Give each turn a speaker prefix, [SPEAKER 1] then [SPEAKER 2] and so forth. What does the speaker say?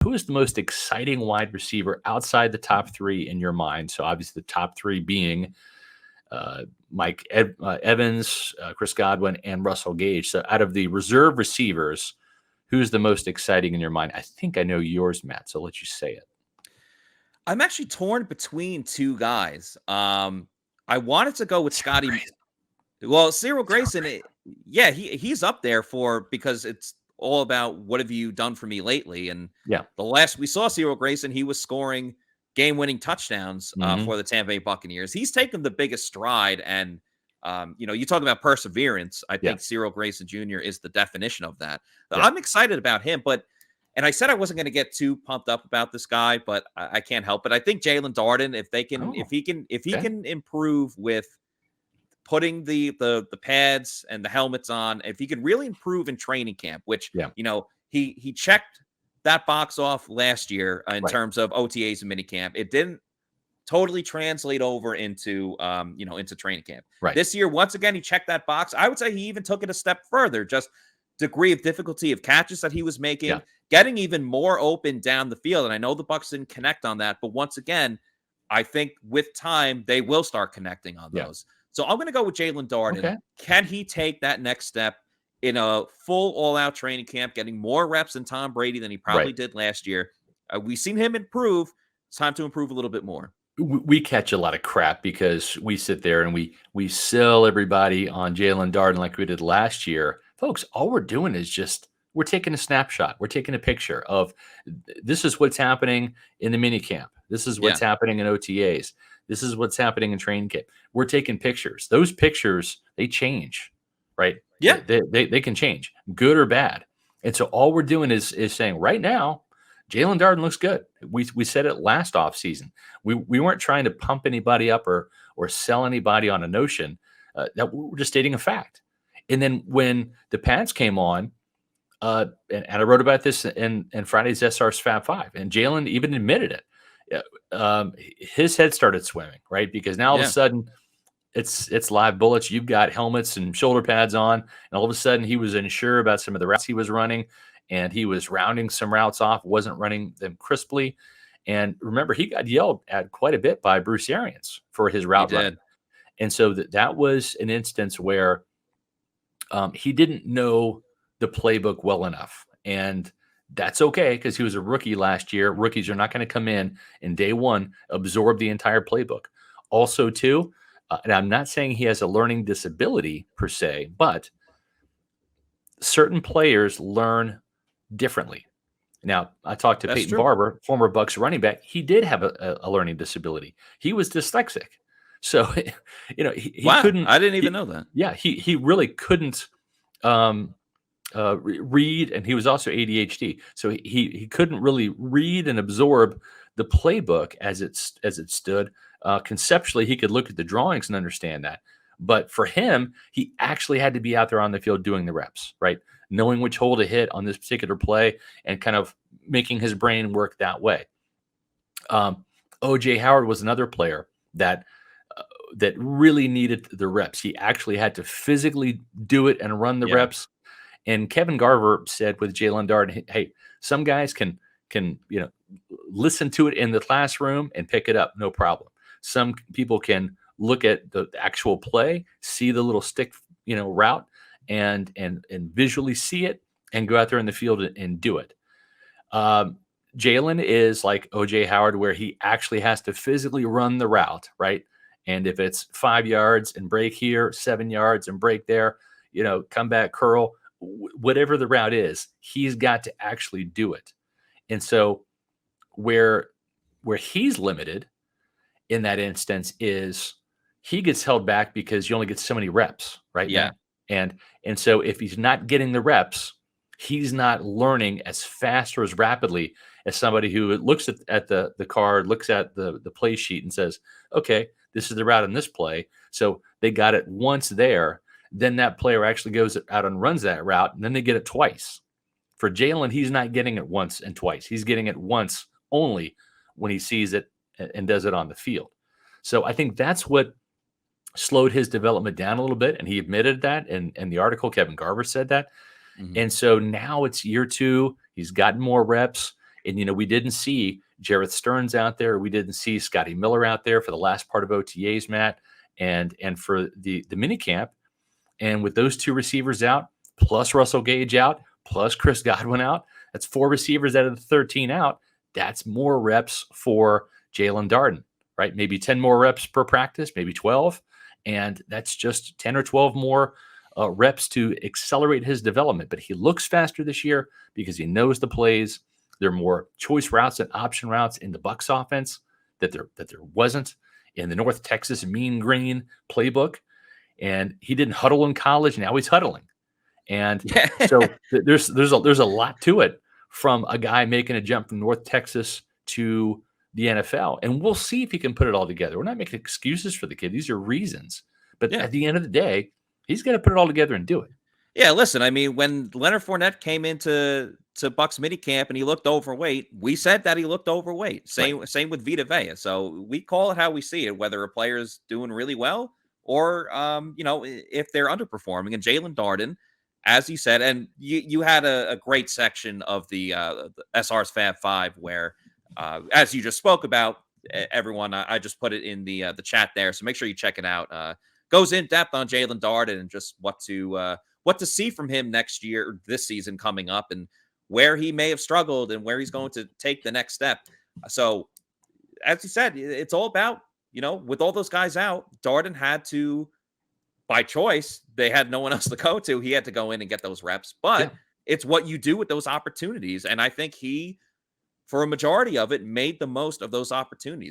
[SPEAKER 1] who is the most exciting wide receiver outside the top three in your mind? So obviously the top three being Evans, Chris Godwin, and Russell Gage. So out of the reserve receivers, who's the most exciting in your mind? I think I know yours, Matt, so I'll let you say it.
[SPEAKER 2] I'm actually torn between two guys. I wanted to go with Scotty. Well, Cyril Grayson, he's up there because it's all about what have you done for me lately. And the last we saw Cyril Grayson, he was scoring game-winning touchdowns for the Tampa Bay Buccaneers. He's taken the biggest stride, and you talk about perseverance. I think Cyril Grayson Jr. is the definition of that. I'm excited about him, and I said I wasn't going to get too pumped up about this guy, but I can't help it. I think Jaelon Darden, if he can improve with putting the pads and the helmets on, if he could really improve in training camp, which he checked that box off last year in terms of OTAs and minicamp. It didn't totally translate over into training camp.
[SPEAKER 1] Right.
[SPEAKER 2] This year, once again, he checked that box. I would say he even took it a step further, just degree of difficulty of catches that he was making, getting even more open down the field. And I know the Bucs didn't connect on that, but once again, I think with time, they will start connecting on those. So I'm going to go with Jaelon Darden.
[SPEAKER 1] Okay.
[SPEAKER 2] Can he take that next step in a full all-out training camp, getting more reps than Tom Brady than he probably did last year? We've seen him improve. It's time to improve a little bit more.
[SPEAKER 1] We catch a lot of crap because we sit there and we sell everybody on Jaelon Darden like we did last year. Folks, all we're doing is we're taking a snapshot. We're taking a picture of this is what's happening in the minicamp. This is what's happening in OTAs. This is what's happening in training camp. We're taking pictures. Those pictures, they change, right?
[SPEAKER 2] Yeah.
[SPEAKER 1] They can change, good or bad. And so all we're doing is saying right now, Jaelon Darden looks good. We said it last offseason. We weren't trying to pump anybody up or sell anybody on a notion. That we're just stating a fact. And then when the pads came on, and I wrote about this in Friday's SR's Fab Five, and Jaelon even admitted it. His head started swimming, right? Because now all of a sudden it's live bullets. You've got helmets and shoulder pads on, and all of a sudden he was unsure about some of the routes he was running, and he was rounding some routes off, wasn't running them crisply. And remember, he got yelled at quite a bit by Bruce Arians for his route run. And so that was an instance where he didn't know the playbook well enough. And that's okay because he was a rookie last year. Rookies are not going to come in day one, absorb the entire playbook. Also, too, and I'm not saying he has a learning disability per se, but certain players learn differently. Now, I talked to Peyton Barber, former Bucs running back. He did have a learning disability. He was dyslexic. So, he couldn't.
[SPEAKER 2] I didn't even know that.
[SPEAKER 1] Yeah, he really couldn't read, and he was also ADHD. So he couldn't really read and absorb the playbook as it stood. Conceptually, he could look at the drawings and understand that. But for him, he actually had to be out there on the field doing the reps, right? Knowing which hole to hit on this particular play and kind of making his brain work that way. O.J. Howard was another player that really needed the reps. He actually had to physically do it and run the reps. And Kevin Garver said with Jaelon Darden, hey, some guys can listen to it in the classroom and pick it up, no problem. Some people can look at the actual play, see the little stick, route, and visually see it, and go out there in the field and do it. Jaelon is like O.J. Howard, where he actually has to physically run the route, right? And if it's 5 yards and break here, 7 yards and break there, come back, curl, whatever the route is, he's got to actually do it. And so where he's limited in that instance is he gets held back because you only get so many reps, right?
[SPEAKER 2] Yeah.
[SPEAKER 1] And so if he's not getting the reps, he's not learning as fast or as rapidly as somebody who looks at the card, looks at the play sheet and says, okay, this is the route in this play. So they got it once there. Then that player actually goes out and runs that route, and then they get it twice. For Jaelon, he's not getting it once and twice. He's getting it once only when he sees it and does it on the field. So I think that's what slowed his development down a little bit, and he admitted that. And the article, Kevin Garver said that. Mm-hmm. And so now it's year two. He's gotten more reps, And we didn't see Jarrett Stearns out there. We didn't see Scotty Miller out there for the last part of OTAs, Matt, and for the mini camp. And with those 2 receivers out, plus Russell Gage out, plus Chris Godwin out, that's 4 receivers out of the 13 out. That's more reps for Jaelon Darden, right? Maybe 10 more reps per practice, maybe 12. And that's just 10 or 12 more reps to accelerate his development. But he looks faster this year because he knows the plays. There are more choice routes and option routes in the Bucs offense that there wasn't in the North Texas Mean Green playbook. And he didn't huddle in college. Now he's huddling. And so there's a lot to it from a guy making a jump from North Texas to the NFL. And we'll see if he can put it all together. We're not making excuses for the kid. These are reasons. But at the end of the day, he's got to put it all together and do it.
[SPEAKER 2] Yeah, listen, I mean, when Leonard Fournette came into Bucs minicamp and he looked overweight, we said that he looked overweight. Same with Vita Vea. So we call it how we see it, whether a player's doing really well or, if they're underperforming. And Jaelon Darden, as you said, and you had a great section of the SR's Fab Five where, as you just spoke about, everyone, I just put it in the chat there. So make sure you check it out. Goes in depth on Jaelon Darden and just what to see from him next year, this season coming up, and where he may have struggled and where he's going to take the next step. So, as you said, it's all about, with all those guys out, Darden had to, by choice, they had no one else to go to. He had to go in and get those reps, but it's what you do with those opportunities. And I think he, for a majority of it, made the most of those opportunities.